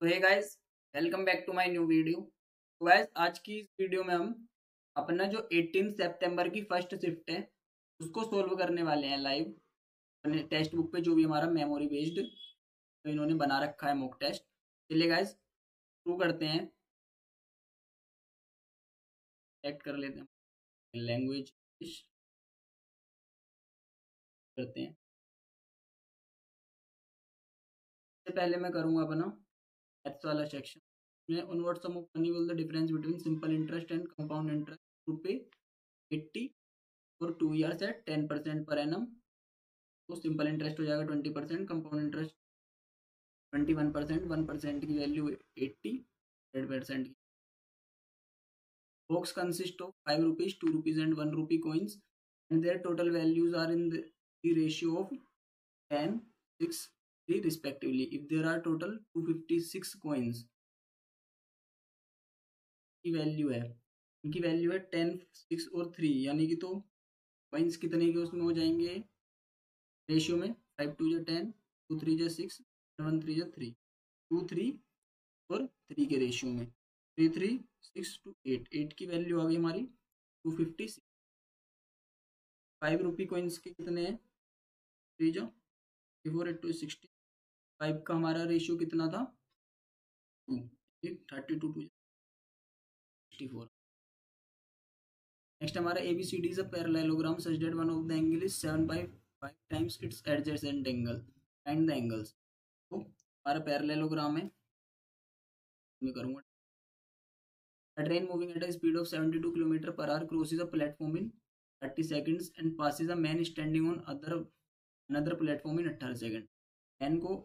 तो hey guys, welcome back to my new video. तो guys, आज की इस वीडियो में हम अपना जो 18 सितंबर की फर्स्ट शिफ्ट है उसको सोल्व करने वाले हैं लाइव अपने टेक्स्ट बुक पे, जो भी हमारा मेमोरी बेस्ड तो इन्होंने बना रखा है मॉक टेस्ट। चलिए गाइस, शुरू करते हैं। सेलेक्ट कर लेते हैं लैंग्वेज करते हैं। सबसे पहले मैं करूँगा अपना मैथ्स वाला सेक्शन में उन word sum of money will the difference between simple interest and compound interest रुपए 80 और 2 ईयर्स एट 10% पर एनम। तो सिंपल इंटरेस्ट हो जाएगा 20%, कंपाउंड इंटरेस्ट 21%, 1% की वैल्यू 80, 100% की। Box consist of 5 rupees, 2 rupees and 1 rupee coins and their total values are in the ratio of 10, 6, 3 respectively. If there are total 256 coins की value है, इनकी value है 10, 6 और 3, यानी कि तो coins कितने के उसमें हो जाएंगे रेशियो में? 5 2 जा 10, 2 3 जा 6, 1 3 जा 3, 2 3 और 3 के रेशियो में 3 3 6 2 8, 8 की वैल्यू आ गई हमारी 256। 5 रुपी कोइंस के कितने हैं? 3 जो 4 8 2 60। 5 का हमारा रेशियो कितना था? 2, 32 2 64। नेक्स्ट हमारा ABCD is a parallelogram such that one of the angle is 7/5 times it's adjacent angle find the angles. तो हमारा पैरेललोग्राम है, मैं करूंगा। A train moving at a speed of 72 km per hour crosses a platform in 30 seconds and passes a man standing on another platform in 18 second. Man को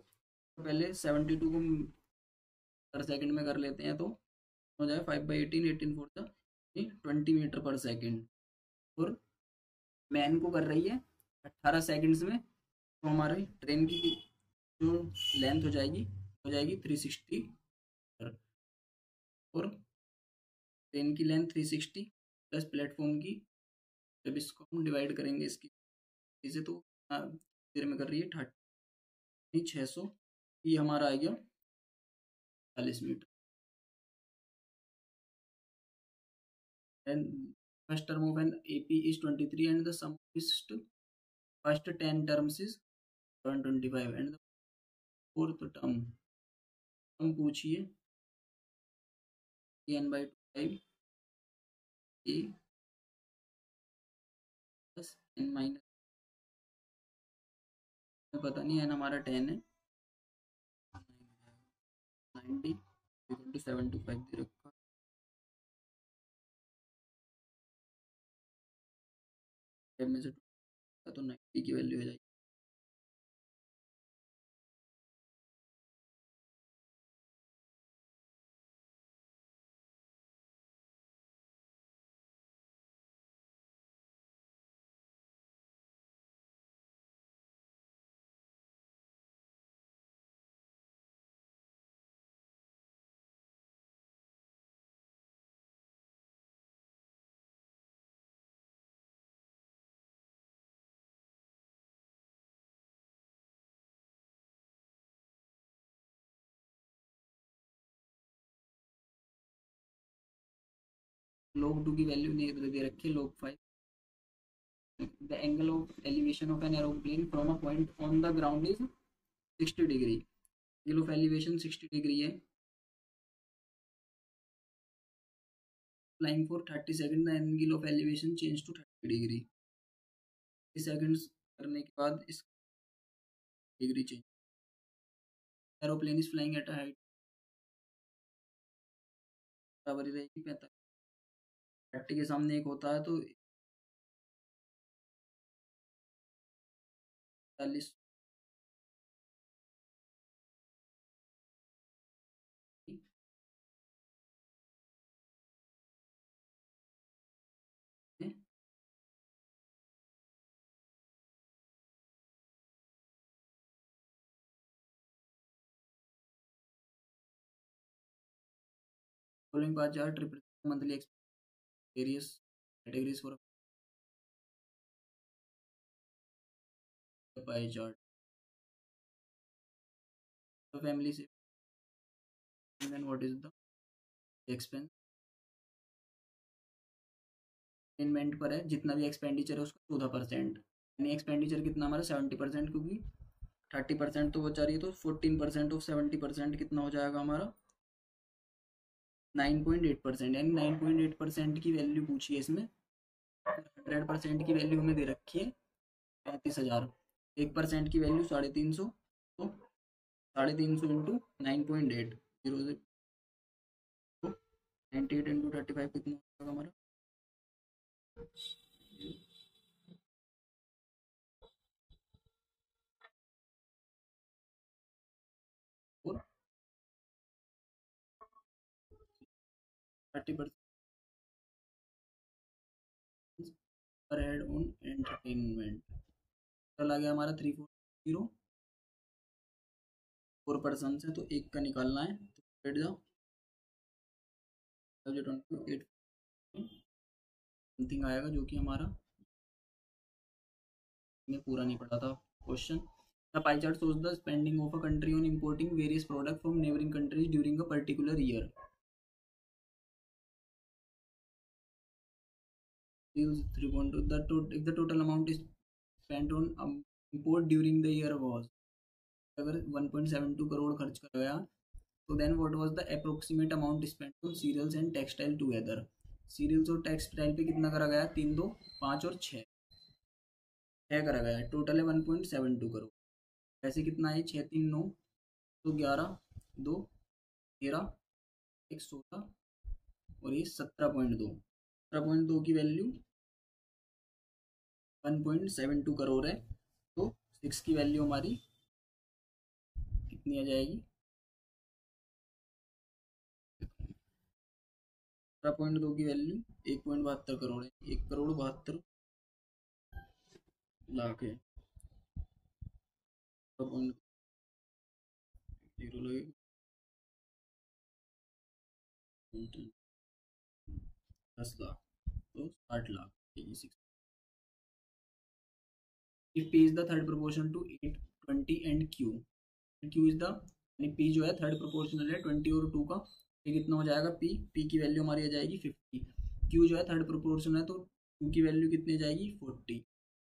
पहले 72 को पर second में कर लेते हैं, तो हो जाए 5/18, 18 फोर था 20 मीटर पर सेकंड। और मैन को कर रही है 18 सेकंड्स में, तो हमारी ट्रेन की जो लेंथ हो जाएगी 360। और ट्रेन की लेंथ 360 प्लस प्लेटफॉर्म की, जब इसको हम डिवाइड करेंगे इसकी से, तो देर में कर रही है 600, ये हमारा आ गया 40 metre. And first term of an AP is 23 and the sum of is first 10 terms is 125 and the fourth term हम पूछिए n/5 a plus n minus, पता नहीं n हमारा 10 है, 90 इक्वल टू 75 दे रखा। में से तो 90 की वैल्यू हो जाएगी। log 2 की वैल्यू नहीं दे रखी है, log 5। The angle of elevation of an aeroplane from a point on the ground is 60 degree. angle of elevation 60 degree है। flying for 30 seconds the angle of elevation change to 30 degree. 30 seconds करने के बाद इस degree change. Aeroplane is flying eight height बराबर ही रहेगी 45। 30 के सामने एक होता है तो 40 following bar chart represent monthly various categories for a pie chart। तो फैमिली से then what is the expense, invent पर है जितना भी एक्सपेंडिचर है उसका 14%, यानी एक्सपेंडिचर कितना हमारा 70%, क्योंकि 30% तो बचा रही है, तो 14% ऑफ 70% कितना हो जाएगा हमारा 9.8%, यानी 9.8% की वैल्यू पूछी है इसमें। 100% की वैल्यू हमें दे रखी है 35,000, 1% की वैल्यू 350, तो 350 इंटू 9.8, 98 इंटू 35 कितना होगा हमारा 30% पर हेड ऑन एंटरटेनमेंट, चला गया हमारा 340, 4 पर्सन है तो एक का निकालना है, तो बैठ जाओ 28 समथिंग आएगा, जो कि हमारा में पूरा नहीं पड़ा था question. The pie chart shows the spending of a country on importing various products from neighboring countries during a particular year. Use 3.2. If the total amount is spent on import during the year was, अगर 1.72 करोड़ खर्च कर गया, तो then what was the approximate amount spent on cereals and textile together? Cereals और textile पे कितना करा गया, 3, 2, 5 और 6 करा गया, टोटल है 1.72 करोड़। ऐसे कितना है 6, 3, 9, तो 11, 2, 13, 1, 16 और ये 17.2 की वैल्यू 1.72 करोड़ है, तो 6 की वैल्यू हमारी कितनी आ जाएगी 17.2 की वैल्यू 1.72 करोड़ है, 1,72,00,000 है, 0 लगेगा 10 लाख, तो 60 lakh. If P is the third proportion to 8, 20 and Q is the, यानी P जो है थर्ड प्रोपोर्शनल है 20 और 2 का, ये कितना हो जाएगा P की वैल्यू हमारी आ जाएगी 50, Q जो है थर्ड प्रोपोर्शन है तो Q की वैल्यू कितनी आ जाएगी 40,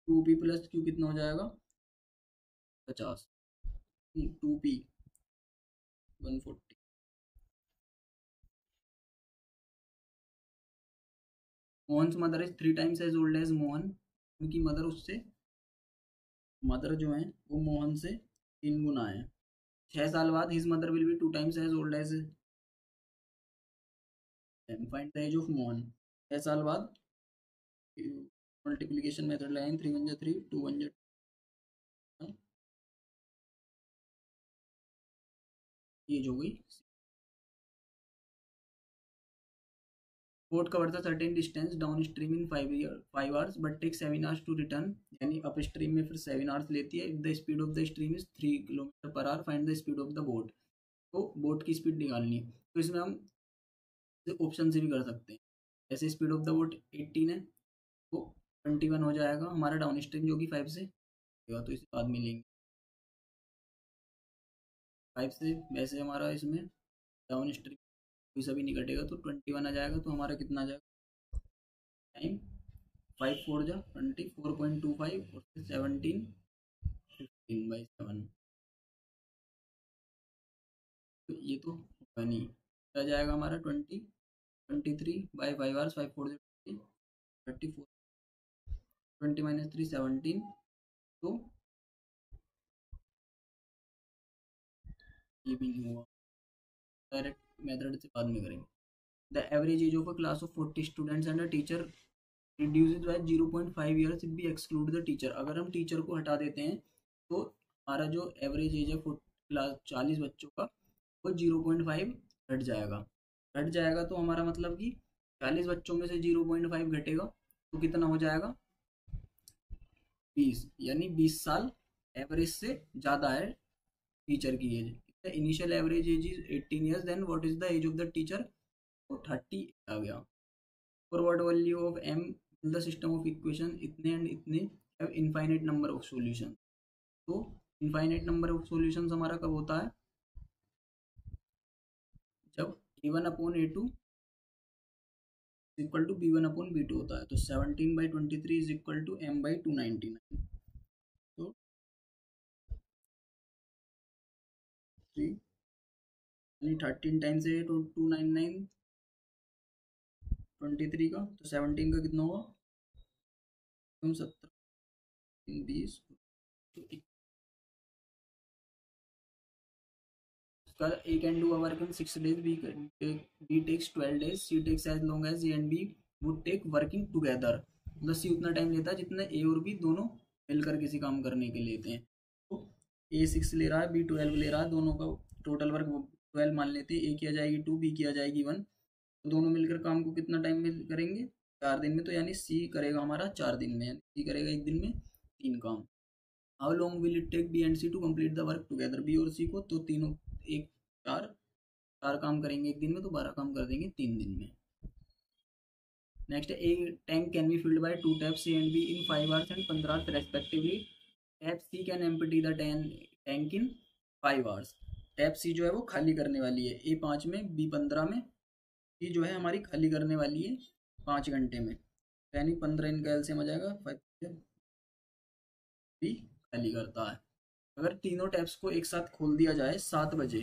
2P प्लस Q कितना हो जाएगा 50, 2P 140। Mohan mother is 3 times as old as Mohan, उनकी मदर जो है वो मोहन से 3 गुना है। 6 साल बाद his mother will be 2 times as old as, find the age of Mohan. 6 साल बाद मल्टीप्लिकेशन मेथड लगाएंगे, 3 1 3, 2 1 एज हो गई। Boat cover the certain distance downstream in 5 hours but take 7 hours to return, यानी अप स्ट्रीम में फिर 7 hours लेती है। If the speed of the stream is 3 km/h, find the speed of the boat, तो boat की speed निकालनी है। तो इसमें हम ऑप्शन से भी कर सकते हैं, ऐसे स्पीड ऑफ द बोट 18 है तो 21 हो जाएगा हमारा डाउन स्ट्रीम, जो कि 5 से, तो इसे बाद में लेंगे 5 से। वैसे हमारा इसमें डाउन स्ट्रीम कोई सा भी नहीं कटेगा तो 21 आ जाएगा, तो हमारा कितना आ जाएगा टाइम 5 4 जा 20, 4.25 और 17, 15/7, तो ये तो होगा नहीं, आ जाएगा हमारा 23/5 hours, 5 4 34, 20 - 3 17, तो ये भी नहीं हुआ, डायरेक्ट मेथड से बाद में करेंगे। The average age of a class of 40 students and a teacher reduced by 0.5 years if we exclude the teacher. अगर हम टीचर को हटा देते हैं तो हमारा जो एवरेज एज है क्लास 40 बच्चों का वो 0.5 घट जाएगा। तो हमारा मतलब कि 40 बच्चों में से 0.5 घटेगा तो कितना हो जाएगा 20, यानी 20 साल एवरेज से ज़्यादा है टीचर की age. The initial average age is 18 years, then what is the age of the teacher, तो 30 आ गया। For what value of m the system of equation इतने एंड इतने have infinite number of solution, तो infinite number of solutions हमारा कब होता है जब A1/A2 इक्वल टू B1/B2 होता है, तो 17/23 इज इक्वल टू M/299। तो 3 यानी 13 टाइम्स है तो 299 23 का, तो 17 का कितना होगा, हम 70 20 A can do a work in 6 days, B takes 12 days, C takes as long as A and B would take working together। मतलब C उतना टाइम लेता है जितना A और B दोनों मिलकर किसी काम करने के लेते हैं। तो A 6 ले रहा है, B 12 ले रहा है, दोनों का टोटल वर्क 12 मान लेते हैं। A किया जाएगी 2, B किया जाएगी 1, तो दोनों मिलकर काम को कितना टाइम में करेंगे, 4 दिन में। तो यानी C करेगा हमारा 4 दिन में, C करेगा एक दिन में 3 काम। How long will it take B and C to complete the work together, B और सी को, तो तीनों एक 4 काम करेंगे एक दिन में, तो 12 काम कर देंगे 3 दिन में। नेक्स्ट है, a tank can be filled by 2 taps C and B in 5 hours and 15 hours respectively. Tap C can empty the tank in 5 hours. Tap C जो है वो खाली करने वाली है ए 5 में, बी 15 में, सी जो है हमारी खाली करने वाली है 5 घंटे में, यानी 15 इनका एलसीएम आ जाएगा 5, बी खाली करता है। अगर तीनों टैप्स को एक साथ खोल दिया जाए 7 बजे,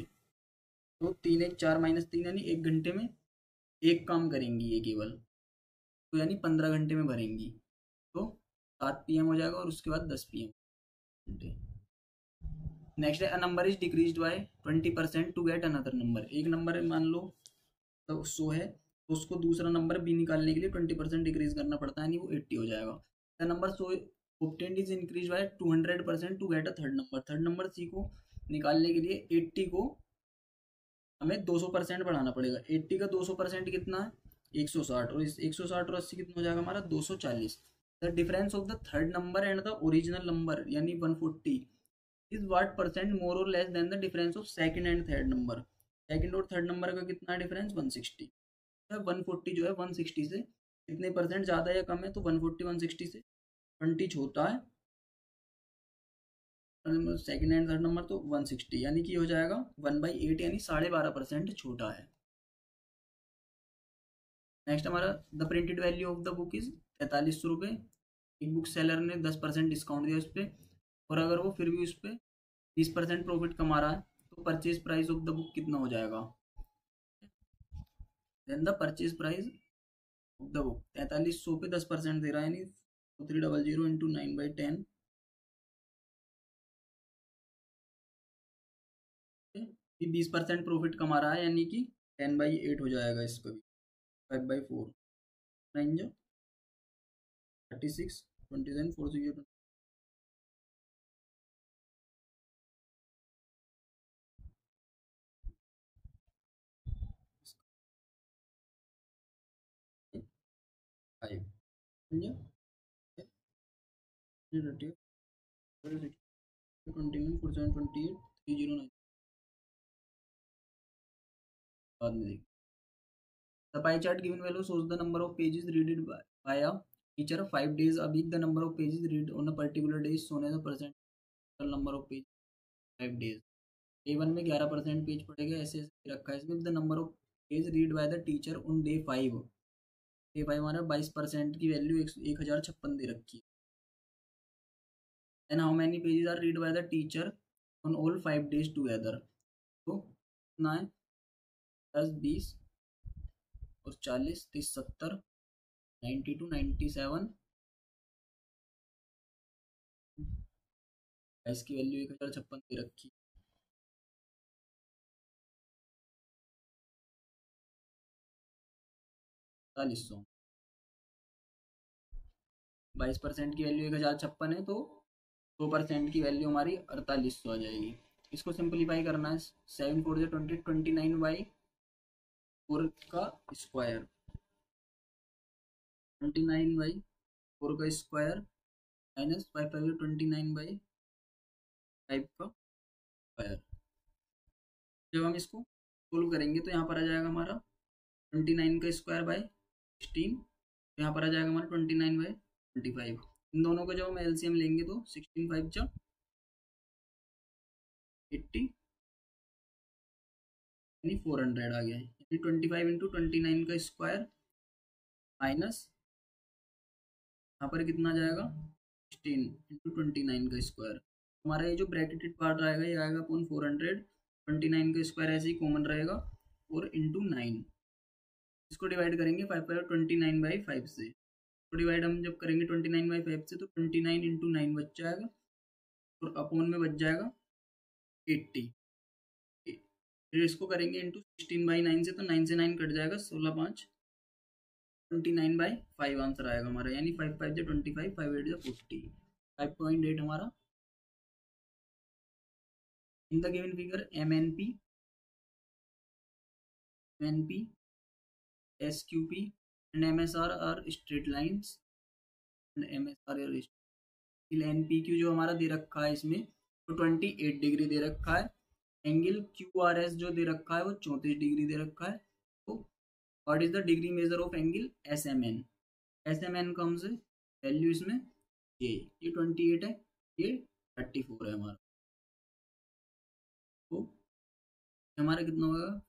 तो 3 1 4 -3 यानी 1 घंटे में एक काम करेंगी ये केवल, तो यानी 15 घंटे में भरेंगी। तो 7 PM हो जाएगा और उसके बाद 10 PM घंटे। नेक्स्ट है, a number is decrease by 20% to get another number. एक नंबर मान लो तो 100 है, तो उसको दूसरा नंबर बी निकालने के लिए 20% डिक्रीज करना पड़ता है, यानी वो 80 हो जाएगा। The number so obtained is increased by 200% to get a third number. Third number C को निकालने के लिए 80 को हमें 200% बढ़ाना पड़ेगा। 80 का 200% कितना है, 160, और इस 160 और 80 कितना हो जाएगा हमारा 240। The difference of the third number and the original number यानी 140 इज व्हाट परसेंट मोर और less than the difference of second and third number. Second और थर्ड नंबर का कितना डिफरेंस, 160। 140 जो है 160 से कितने परसेंट ज़्यादा या कम है, तो 140 160 से 20 छोटा है, सेकंड एंड थर्ड नंबर तो 160, यानी कि हो जाएगा 1/8 यानी 12.5% छोटा है। नेक्स्ट हमारा, the printed value of the book is 4300 रुपये। एक बुक सेलर ने 10% डिस्काउंट दिया उस पर, और अगर वो फिर भी उस पर 20% प्रॉफिट कमा रहा है, तो purchase price of the book कितना हो जाएगा। Then the purchase price of the book 4300 पे 10% दे रहा है, यानी 2300 इंटू 9/10, 20% प्रॉफिट कमा रहा है, यानी कि 10/8 हो जाएगा इसका भी, 5/4, 9 जो 36, 27, 4 6 5 समझो, 30 29 47 28 309 बाद में देखिए। The pie chart given value shows the number of pages read by a teacher 5 days a week. The number of pages read on a particular day is shown as a percent number of pages 5 days। A1 में 11% page पढ़ेगा, ऐसे ऐसे रखा है इसमें। The number of page read by the teacher on day 5, day 5 हमारा 22% की वैल्यू 1056 दे रखी है। And how many pages are read by the teacher on all 5 days together, तो कितना है 10 20 और 40 30 70 92 97, इसकी वैल्यू 1056 दे रखी। 4800, 22% की वैल्यू 1056 है, तो 2% की वैल्यू हमारी 4800 आ जाएगी। इसको सिंप्लीफाई करना है, 7 4 20, 29/4 का स्क्वायर, 29/4 का स्क्वायर माइनस 5 5 29/5 का स्क्वायर। जब हम इसको सोल्व करेंगे तो यहाँ पर आ जाएगा हमारा 29 का स्क्वायर बाय 16, यहाँ पर आ जाएगा हमारा 29/25। इन दोनों का जब हम एलसीएम लेंगे तो 16 5 जा 80, यानी 400 आ गया है, यानी 25 इंटू 29 का स्क्वायर माइनस यहाँ पर कितना जाएगा 16 इंटू 29 का स्क्वायर। हमारा ये जो ब्रैकेटेड पार्ट रहेगा ये आएगा अपॉन 400, 29 का स्क्वायर ऐसे ही कॉमन रहेगा 4 इंटू 9। इसको डिवाइड करेंगे 5 5 29/5 से, तो डिवाइड हम जब करेंगे 29/5 से तो 29 इंटू 9 बच जाएगा और अपॉन में बच जाएगा 80। फिर इसको करेंगे इंटू 16/9 से, तो 9 से 9 कट जाएगा, 16 5 29/5 आंसर आएगा हमारा, यानी 5 5 जो 25, 5 8 जो 40, 5.8 हमारा। In the given figure MNP, SQP and MSR are straight lines and MSR are NPQ जो हमारा दे रखा है इसमें तो 28 डिग्री दे रखा है। एंगल QRS जो दे रखा है वो 34 डिग्री दे रखा है। तो what is the degree measure of angle SMN? SMN का हमसे वैल्यू इसमें ये 28 है, ये 34 है हमारा, तो हमारा कितना होगा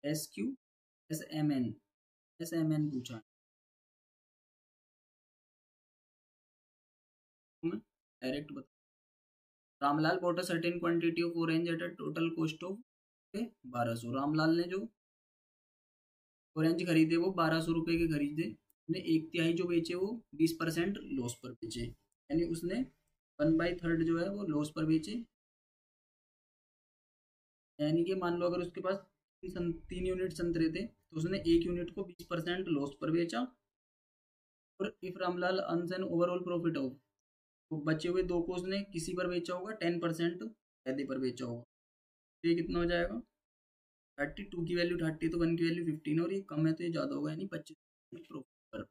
SMN पूछा मैं डायरेक्ट बता। Ramlal bought a certain quantity of orange at a total cost of 1200। Ramlal ने जो ऑरेंज खरीदे वो 1200 रुपये के खरीदे, उसने 1/3 जो बेचे वो 20% लॉस पर बेचे, यानी उसने 1/3 जो है वो लॉस पर बेचे। यानी कि मान लो अगर उसके पास 3 यूनिट संतरे थे तो उसने 1 यूनिट को 20% लॉस पर बेचा। और if Ramlal earns an overall profit of, तो बचे हुए दो को उसने किसी पर बेचा होगा 10% फायदे पर बेचा होगा, तो ये कितना हो जाएगा 32 की वैल्यू 30 तो 1 की वैल्यू 15, और ये कम है तो ये ज़्यादा होगा, यानी 25 प्रॉफिट पर।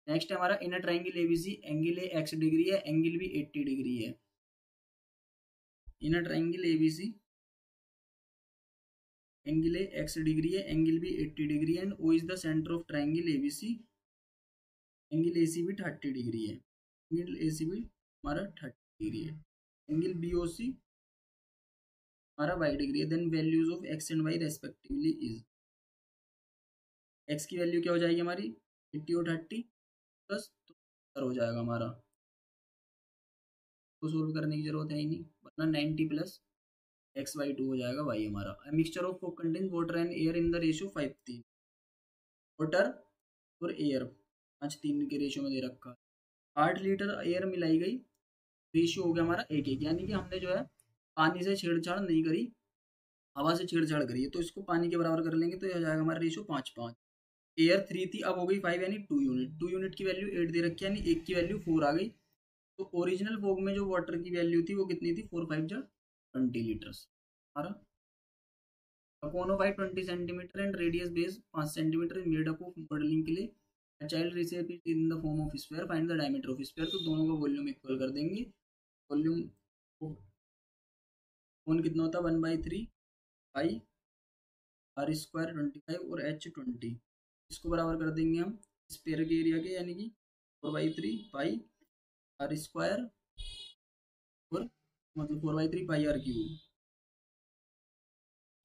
नेक्स्ट है हमारा in a triangle ABC angle A x degree है, एंगल भी 80 डिग्री है। In a triangle ABC angle A x degree है, एंगल भी 80 डिग्री है, and O is the centre of triangle ABC। Angle AC भी 30 degree है, angle AC भी हमारा 30 डिग्री है। एंगल BOC हमारा y डिग्री है। Then values of x and y respectively is, x की वैल्यू क्या हो जाएगी हमारी 80 और 30 प्लस हो जाएगा हमारा, तो सोल्व करने की जरूरत है ही नहीं, वरना 90 प्लस x/2 हो जाएगा y हमारा। Mixture of food contains water and air in the ratio 5:3। Water और एयर 5:3 के रेशियो में दे रखा है। 8 लीटर एयर मिलाई गई, रेशियो हो गया हमारा 1:1, यानी कि हमने जो है पानी से छेड़छाड़ नहीं करी, हवा से छेड़छाड़ करी है, तो इसको पानी के बराबर कर लेंगे तो यह हो जाएगा हमारा रेशियो 5:5। एयर 3 थी, अब हो गई 5, यानी 2 यूनिट। 2 यूनिट की वैल्यू 8 दे रखी है, यानी 1 की वैल्यू 4 आ गई। तो ओरिजिनल फॉर्म में जो वाटर की वैल्यू थी वो कितनी थी 4 5 20 लीटर्स हमारा। Cone of 20 centimetre and radius base 5 centimetre made up of modelling के लिए a child receive it in the form of sphere, find the diameter of sphere. तो दोनों का वॉल्यूम इक्वल कर देंगे। वॉल्यूम कोन कितना होता है 1/3 पाई r स्क्वायर 25 और h 20, इसको बराबर कर देंगे हम स्फीयर के एरिया के, यानी कि 4/3 पाई r स्क्वायर और मतलब 4/3 पाई r क्यूब।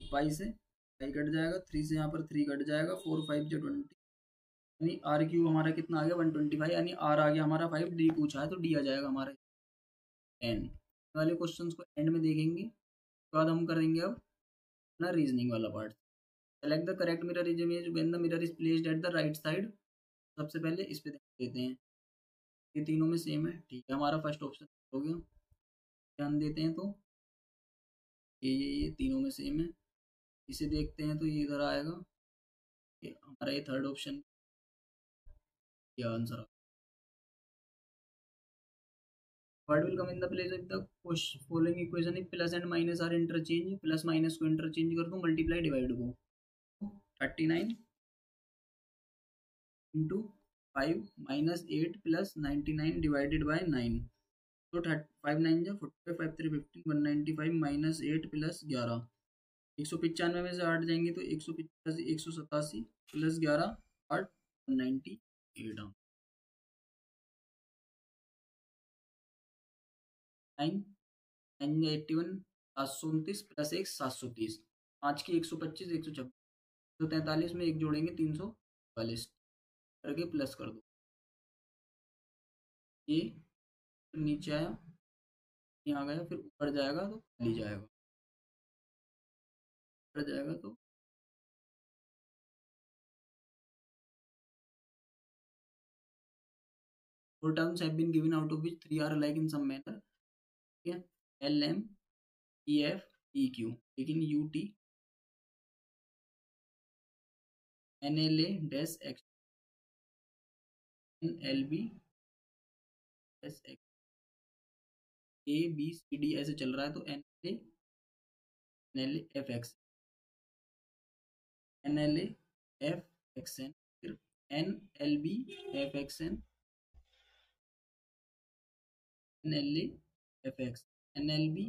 पाई से पाई कट जाएगा, 3 से यहाँ पर 3 कट जाएगा, 4 5 जो 20, यानी आर क्यूब हमारा कितना आ गया 125, यानी आर आ गया हमारा 5। डी पूछा है तो डी आ जाएगा हमारा 10। वाले क्वेश्चंस को एंड में देखेंगे, उसके बाद हम करेंगे अब अपना रीजनिंग वाला part. Select the correct mirror image when the mirror is placed at the right side. सबसे पहले इस पे देते हैं, ये तीनों में सेम है, ठीक है, हमारा फर्स्ट ऑप्शन हो गया। ध्यान देते हैं तो ये तीनों में सेम है। इसे देखते हैं तो ये इधर आएगा, ये हमारा ये थर्ड ऑप्शन, ये answer. What will come in the place of the following equation if plus and minus are interchange? Plus minus को इंटरचेंज कर दो, मल्टीप्लाई डिवाइड को 39 into 5 minus 8 plus 99 divided by 9, तो 5 9 जो 45 5 3 15 195 माइनस 8 प्लस 11, 195 में से 8 जाएंगे तो 185 187 प्लस 11 8 198। 9 9 81 729 प्लस एक 730, 5 की 125 126, 143 में एक जोड़ेंगे 342 करके प्लस कर दो। ये नीचे आया, यहाँ गया, फिर ऊपर जाएगा तो खाली जाएगा, ऊपर जाएगा तो four terms have been given out of which three are alike in some manner, ठीक है, L M E F E Q, लेकिन U T N L A dash X N L B dash X A B C D ऐसे चल रहा है, तो N L A F X N L A F X N, फिर N L B F X N N L A F X N L B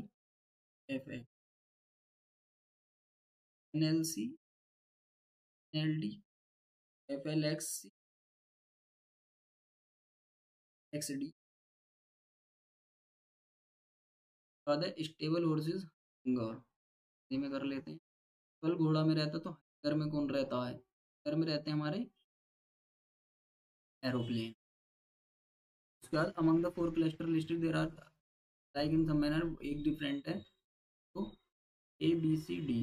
F X N L C N L D F L X C x D. बाद है stable horses hunger, में कर लेते हैं। केवल घोड़ा में रहता तो घर में कौन रहता है, घर में रहते हैं हमारे एरोप्लेन। उसके बाद among the four cluster listed there are like in some manner, एक डिफरेंट है, तो A B C D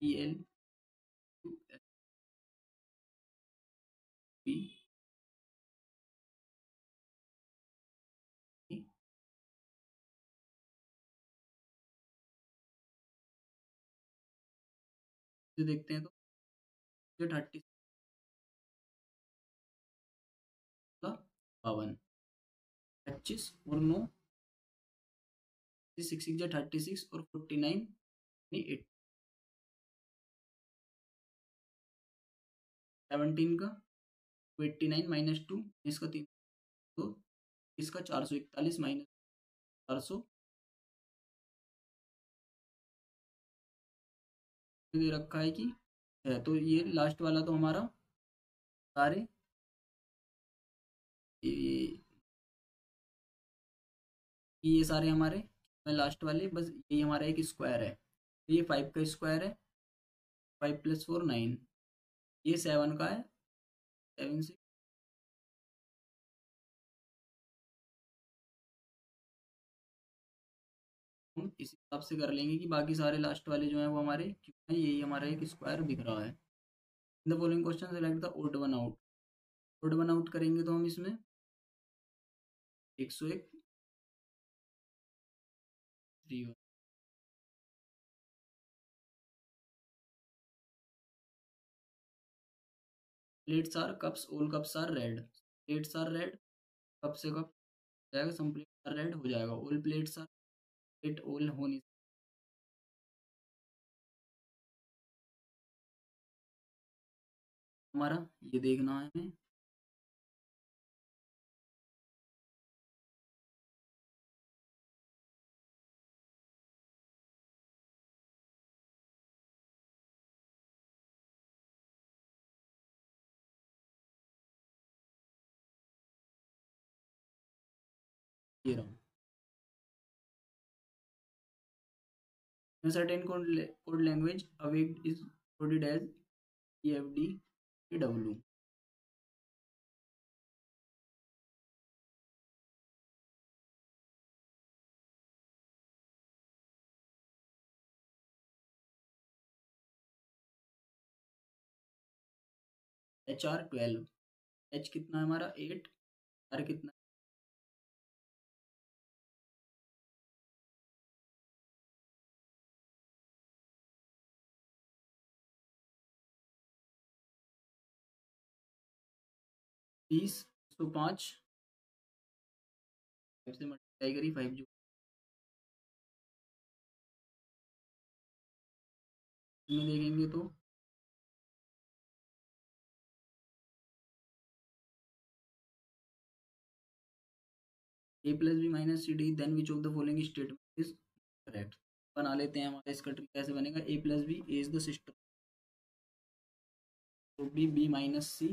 E L U S B देखते हैं तो 30 52 25 और 9 सिक्स 36 और 49 8 17 का 89 माइनस 2 इसका 3, तो इसका 441 माइनस 400 दे रखा है कि है, तो ये लास्ट वाला तो हमारा सारे ये सारे हमारे लास्ट वाले, बस ये हमारा एक स्क्वायर है, तो ये 5 का स्क्वायर है, 5 + 4 9, ये 7 का है, 7 से हम इस हिसाब से कर लेंगे कि बाकी सारे लास्ट वाले जो हैं वो हमारे क्यों हैं, यही हमारा एक स्क्वायर दिख रहा है। In the following question select the odd one out, odd one out करेंगे तो हम इसमें 101 3 plates are cups, all cups are red, plates are red, cup से कप जाएगा, सम प्लेट्स आर रेड हो जाएगा, all plates are plate all हो नहीं, हमारा ये देखना है हमें। ये रहा certain code language await is coded as EFD W, HR 12, H कितना है हमारा 8, R कितना 20 105 से मल्टीप्लाई करी 5 जो में देखेंगे तो A + B - CD, then which of the following statement is correct। बना लेते हैं, हमारा इसका ट्रिक कैसे बनेगा, A + B, A is the sister, तो B - C,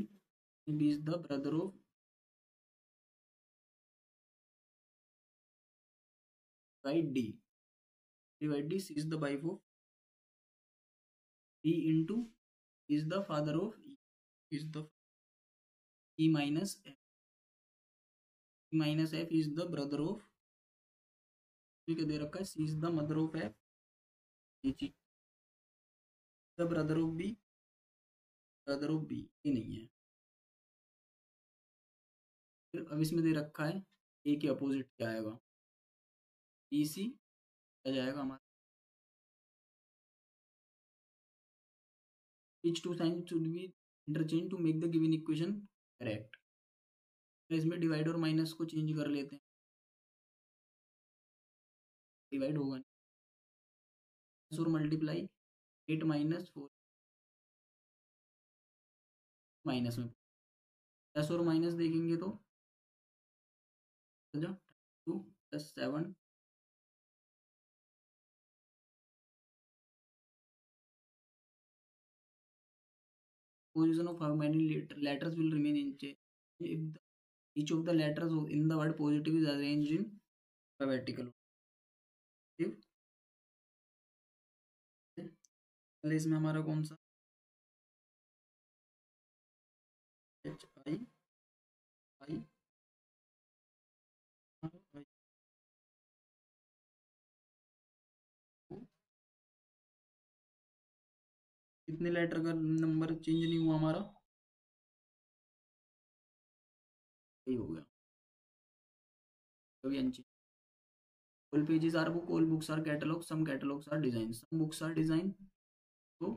B is the brother of Divide D. Divide D. C is the wife of D into is the father of E. Is the E minus F. E minus F is the brother of, क्या दे रखा है, C is the mother of F. ये चीज the brother of B. Brother of B ये नहीं है। फिर अब इसमें दे रखा है ए के अपोजिट क्या आएगा, बी सी क्या जाएगा हमारा, which two signs should be interchange to make the given equation correct। तो इसमें डिवाइड और माइनस को चेंज कर लेते हैं, डिवाइड होगा और मल्टीप्लाई 8 माइनस 4 माइनस में प्लस और माइनस देखेंगे तो 2 + 7 position of how many letters will remain in chain if each of the letters in the word positive is arranged in alphabetical order। पहले इसमें हमारा कौन सा एच आई आई आई कितने लेटर का नंबर चेंज नहीं हुआ हमारा, यही हो गया कभी unchange. all pages are book, all books are catalog, some catalogs are design, some books are design। तो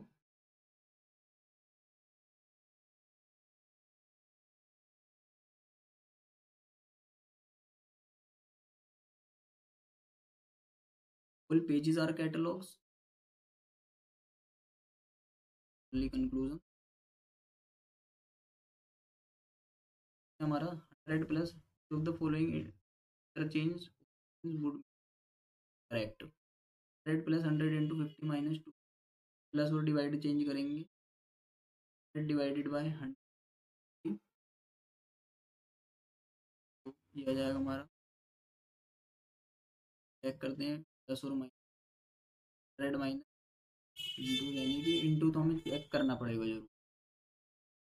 all pages are catalogs, only conclusion हमारा 100 plus of the following interchange would correct। 100 plus 100 into 50 minus 2 plus और divide change करेंगे, 100 divided by 100 ये आ जाएगा हमारा, check करते हैं plus और माइनस 100 माइनस इंटू, यानी कि इंटू तो हमें चेक करना पड़ेगा जरूर,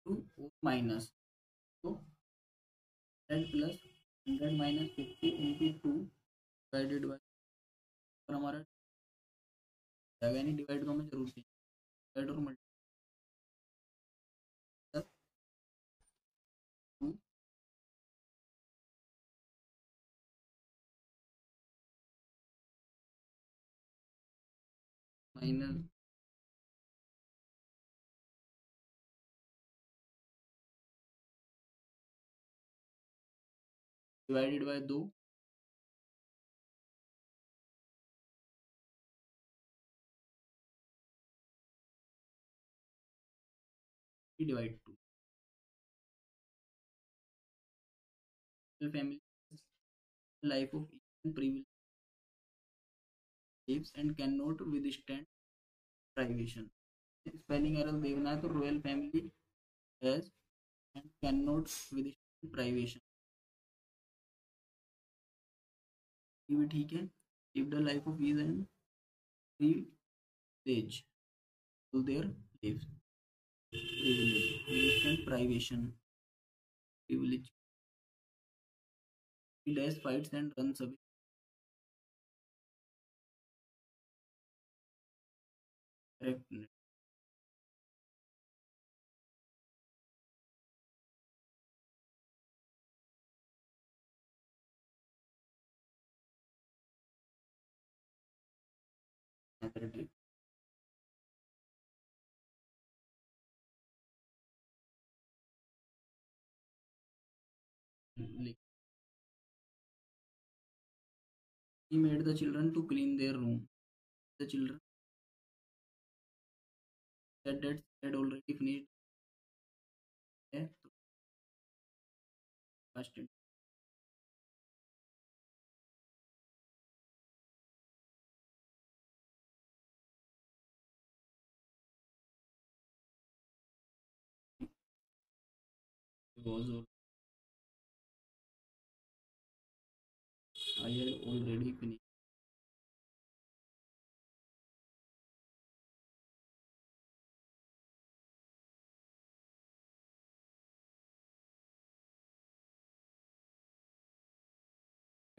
टू माइनस तो 100 plus 100 minus 50 into 2 divided by, और हमारा यानी डिवाइड तो हमें जरूर चाहिए, डिवाइड और multiply 2 minus divided by 2 divide 2। Family life of privilege lives and cannot withstand privation। Spelling error देखना है तो royal family has and can not withstand privation, ये भी ठीक है। If the life of ease and privilege all their lives privilege withstand privation privilege he dash fights and runs away correct। narrative he made the children to clean their room, the children said that had already finished है तो past tense was or I had already finished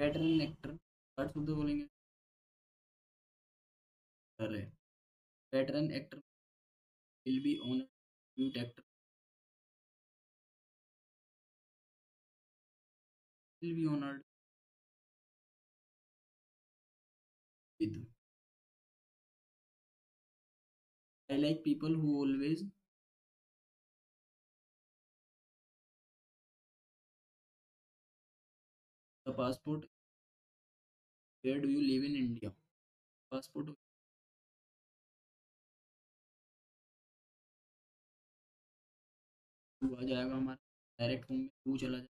pattern actor, word शुद्ध बोलेंगे अरे pattern actor will be honoured, mute actor will be honoured with. I like people who always, the passport, where do you live in India, passport too आ जाएगा हमारा, direct form में to चला जाएगा।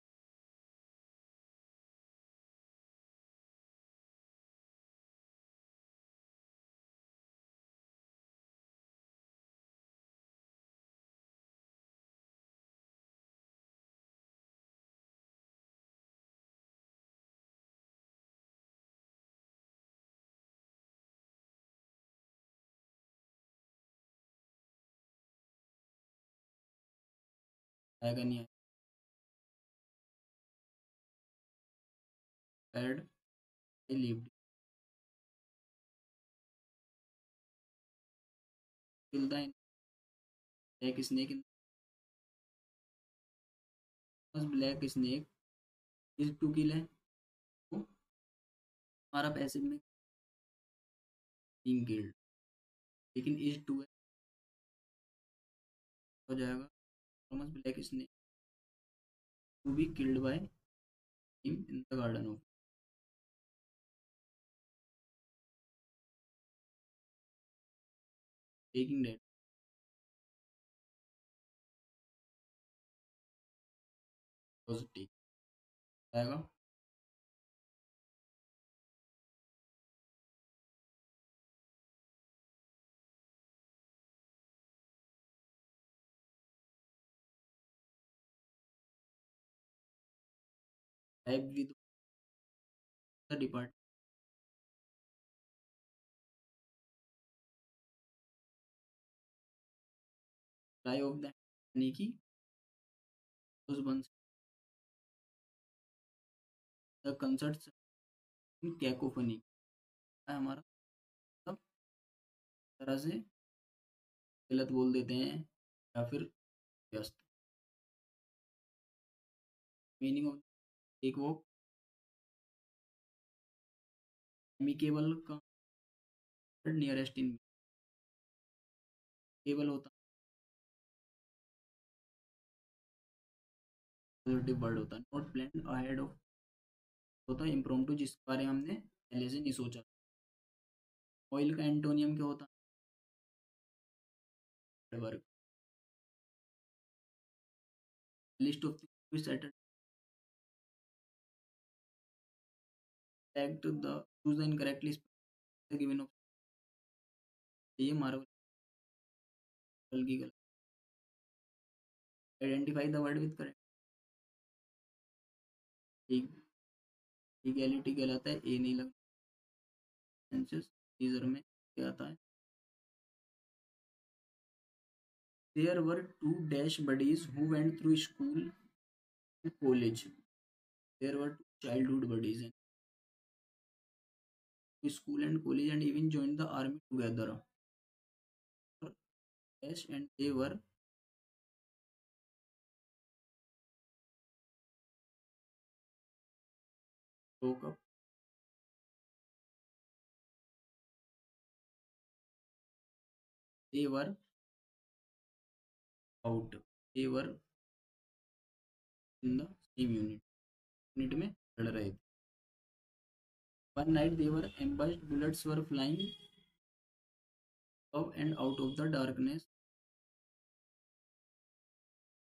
आएगा नहीं आएगा, I lived, kill the black snake in, black snake is to kill है, तो हमारा पैसिव में बीइंग किल्ड, लेकिन इज टू है हो जाएगा Thomas black snake to be killed by him in the garden of, taking date positive आएगा। Type with the depart, fly of the यानी कि उस बन द कंसर्ट इन कैकोफनी है हमारा, सब तरह से गलत बोल देते हैं या फिर व्यस्त। मीनिंग ऑफ एक वो एमिकेबल का नियरेस्ट इन, केबल होता पॉजिटिव वर्ड होता है, नॉट प्लान अहेड ऑफ होता है इम्प्रोम्प्टू, जिसके बारे में हमने पहले से नहीं सोचा। ऑयल का एंटोनियम क्या होता है, work, list of set act the choose the incorrectly given of, ये मार्वल की गलत, identify the word with correct, legality कहलाता है, ए नहीं लगता, सेंसस टीजर में क्या आता है, there were two dash buddies who went through school and college, there were two childhood buddies and school and college and even joined the army together, dash and they were broke up, they were out, they were in the same unit में लड़ रहे थे। One night they were ambushed, bullets were flying up and out of the darkness,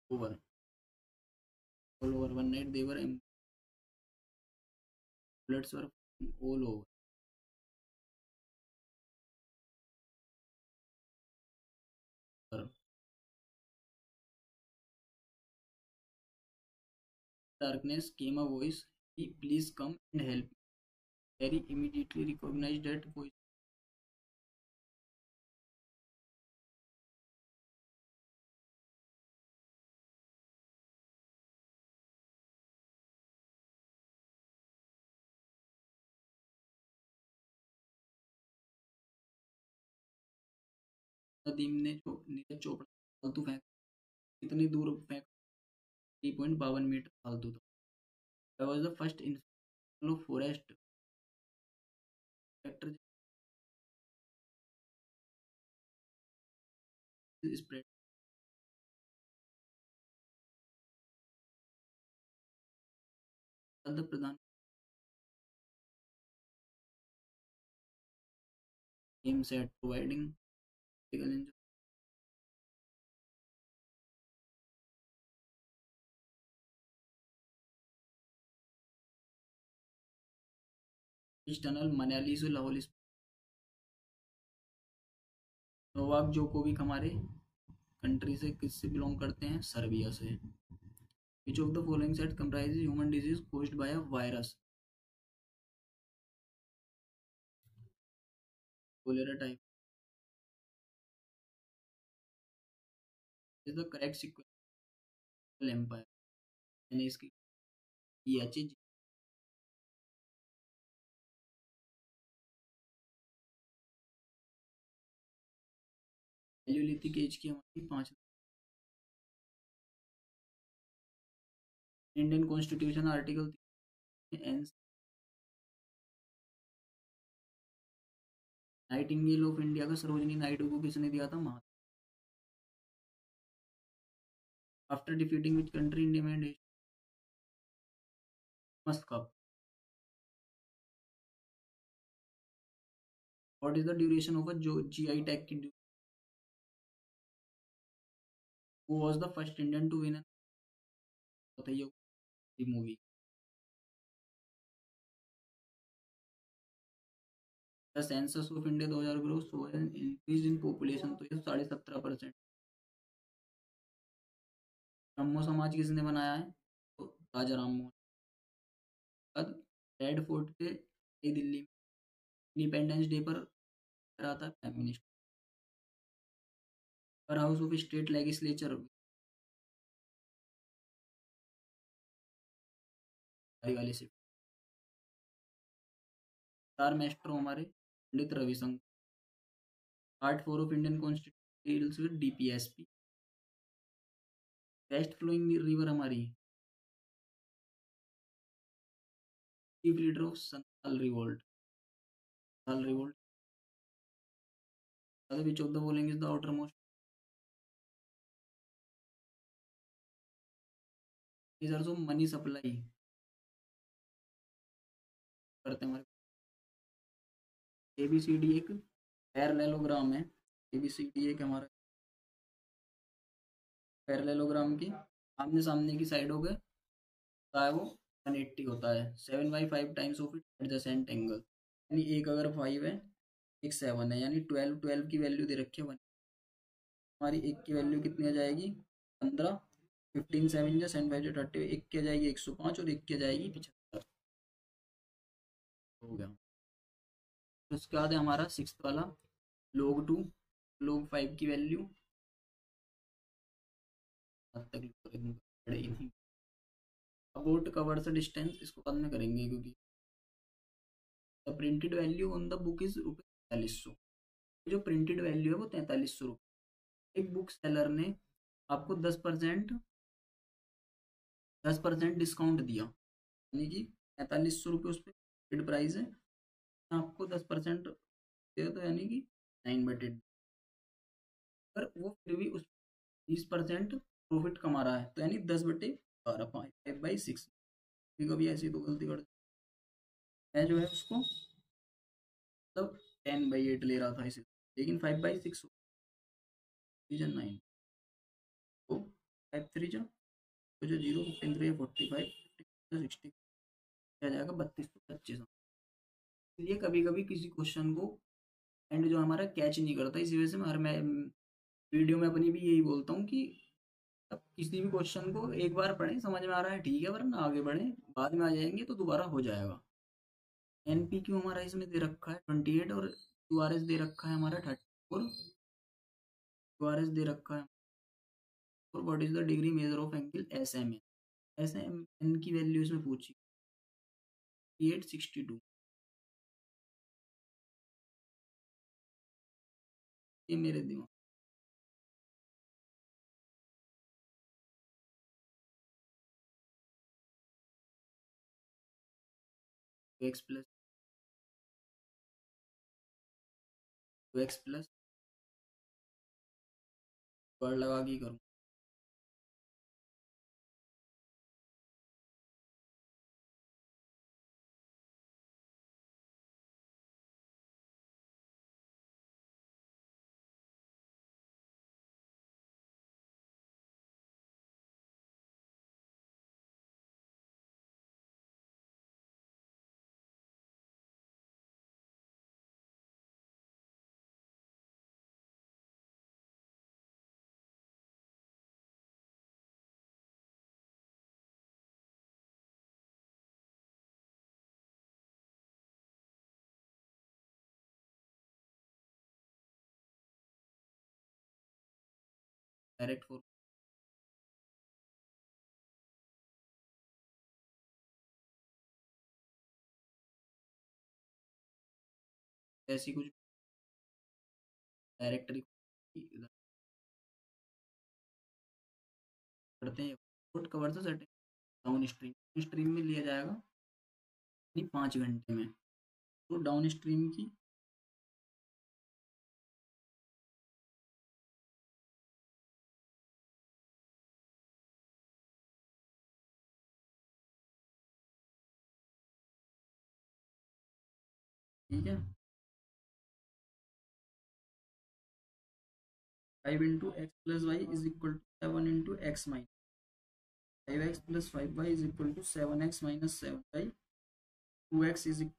over all over, one night they were bullets were flying all over, darkness came a voice, please come and help me, Harry immediately recognized that voice, Nadeem ने जो नीरज चोपड़ा फालतू फेंक कितनी दूर फेंक 3.52 metre फालतू था। Was the first in forest inspector spread प्रधान aims at providing legal tunnel Manali से लाहौल। नोवाक जोकोविक हमारे कंट्री से किससे बिलोंग करते हैं? सर्बिया से। Which of the following set comprise human disease caused by a virus? Cholera type is the correct sequence empire यानी इसकी एच पैलियोलिथिक एज की हमारी 5। Indian constitution article nightingale of India का सरोजिनी नायडू को किसने दिया था? Mahatma. After defeating which country India में must cup? What is the duration of a जो जीआई टैग की? Who was the first Indian to win? बताइए movie. The census of India 2000 show an increase in population, तो ये 17.5%। ब्रह्मो समाज किसने बनाया है? तो राजा राम मोहन। बाद रेड फोर्ट पे नई दिल्ली में इंडिपेंडेंस डे पर करा था प्राइम मिनिस्टर। पर हाउस ऑफ स्टेट लेजिस्लेचर वाले से स्टार मेस्ट्रो हमारे Pandit Ravishankar. Part 4 of Indian constitution DPSP. Best flowing river हमारी chief leader of Santhal revolt. Santhal revolt. Which of the following is the outermost measures of money supply करते हैं हमारे। ABCD एक parallelogram है। ABCD एक हमारा पैरेललोग्राम की आमने सामने की साइड हो गए है वो 180 होता है। 7/5 times of it adjacent angle, यानी एक अगर 5 है एक 7 है, यानी 12 की वैल्यू दे रखी है। हमारी एक की वैल्यू कितनी आ जाएगी? 15। 15 7 जा 7 5 जा 30, एक की आ जाएगी 105 और एक की आ जाएगी 75। हो गया। उसके बाद है हमारा 6th वाला log 2 log 5 की वैल्यू अबाउट कवर्स डिस्टेंस, इसको बाद में करेंगे क्योंकि the printed value on the book is ₹4300। जो प्रिंटेड वैल्यू है वो ₹4300। एक बुक सेलर ने आपको 10% डिस्काउंट दिया, यानी कि ₹4300 उस पर प्राइस है, आपको 10% दिया तो यानी कि 9/10। पर वो फिर भी उस 20% प्रॉफिट कमा रहा है, तो यानी 10/12 5/6। कभी ऐसी तो गलती कर मैं जो है उसको मतलब 10/8 ले रहा था इसे, लेकिन 5/6 डिवीजन 9 तो 5 3 जो 0 15 3 45 60 आ जाएगा 3225। इसलिए कभी कभी किसी क्वेश्चन को एंड जो हमारा कैच नहीं करता, इसी वजह से मैं वीडियो में अपनी भी यही बोलता हूँ कि अब किसी भी क्वेश्चन को एक बार पढ़ें, समझ में आ रहा है ठीक है, वरना आगे बढ़ें, बाद में आ जाएंगे तो दोबारा हो जाएगा। एनपीक्यू हमारा इसमें दे रखा है 28 और यूआरएस दे रखा है हमारा 34। यूआरएस दे रखा है और what is the degree measure of angle SMN. SMN की वैल्यू इसमें पूछी 862। ये मेरे दिमाग x plus 2x plus word लगा के करूँ। डायरेक्ट फोर ऐसी कुछ डायरेक्टरी करते हैं। कोड कवर तो सेटिंग डाउन स्ट्रीम स्ट्रीम में लिया जाएगा 5 घंटे में। तो डाउन स्ट्रीम की ठीक है 5 × x + y = 7 × x - 5x + 5y = 7x - 7y 2x =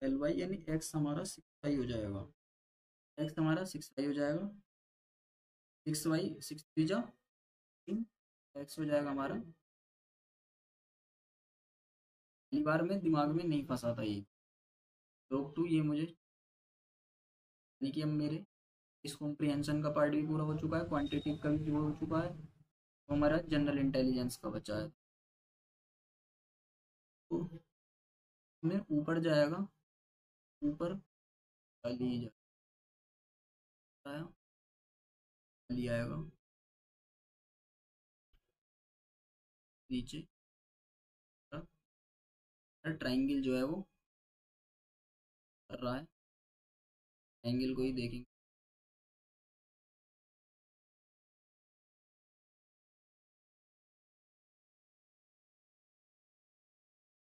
12y यानी x हमारा 6y हो जाएगा। x हमारा 6y हो जाएगा। 6y 6 जा x हो जाएगा हमारा। पहली बार में दिमाग में नहीं फंसा था ये लोग टू ये मुझे, यानी कि अब मेरे इस कॉम्प्रिहेंशन का पार्ट भी पूरा हो चुका है, क्वांटिटेटिव का भी पूरा हो चुका है, तो हमारा जनरल इंटेलिजेंस का बचा है। तो में ऊपर जाएगा, ऊपर खाली जाएगा, खाली आएगा, नीचे ट्राइंगल जो है वो कर रहा है, ट्राइंगल को ही देखेंगे।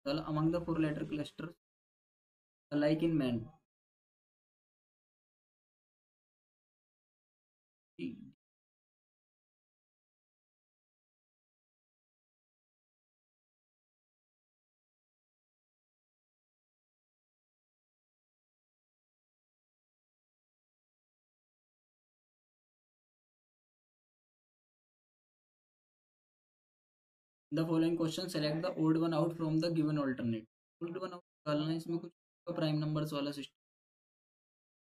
चल among the 4 letter cluster like in man, the following question select the odd one out from the given alternate. Odd one out निकालना है, इसमें कुछ प्राइम नंबर्स वाला सिस्टम।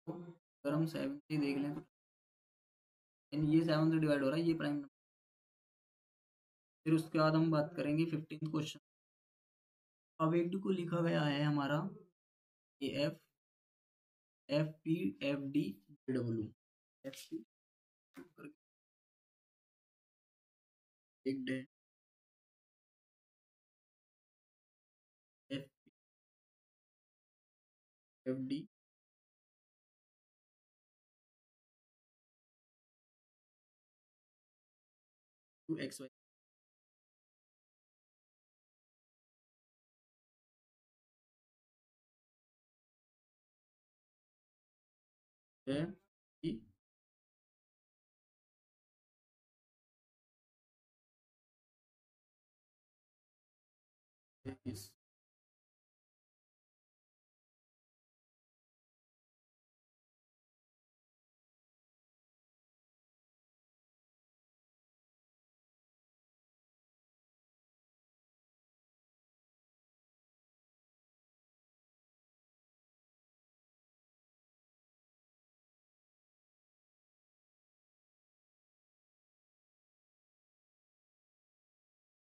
अगर हम 70 देख लें तो ये 7 से डिवाइड हो रहा है, ये प्राइम नंबर। फिर उसके बाद हम बात करेंगे 15th क्वेश्चन। अवेक्ड को लिखा गया है हमारा A F F P F D W F P एक D F F D two X Y है कि इस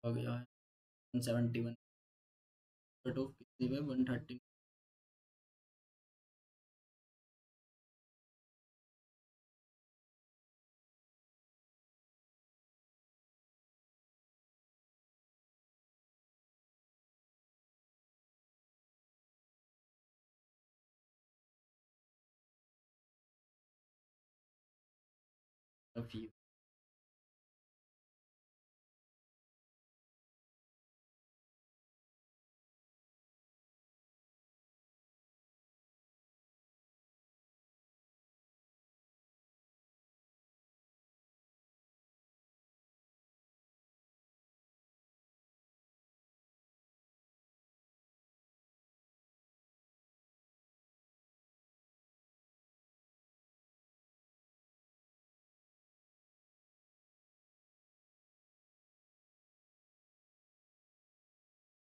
हो गया है 171 कट ऑफ कितने पे 130। Love you.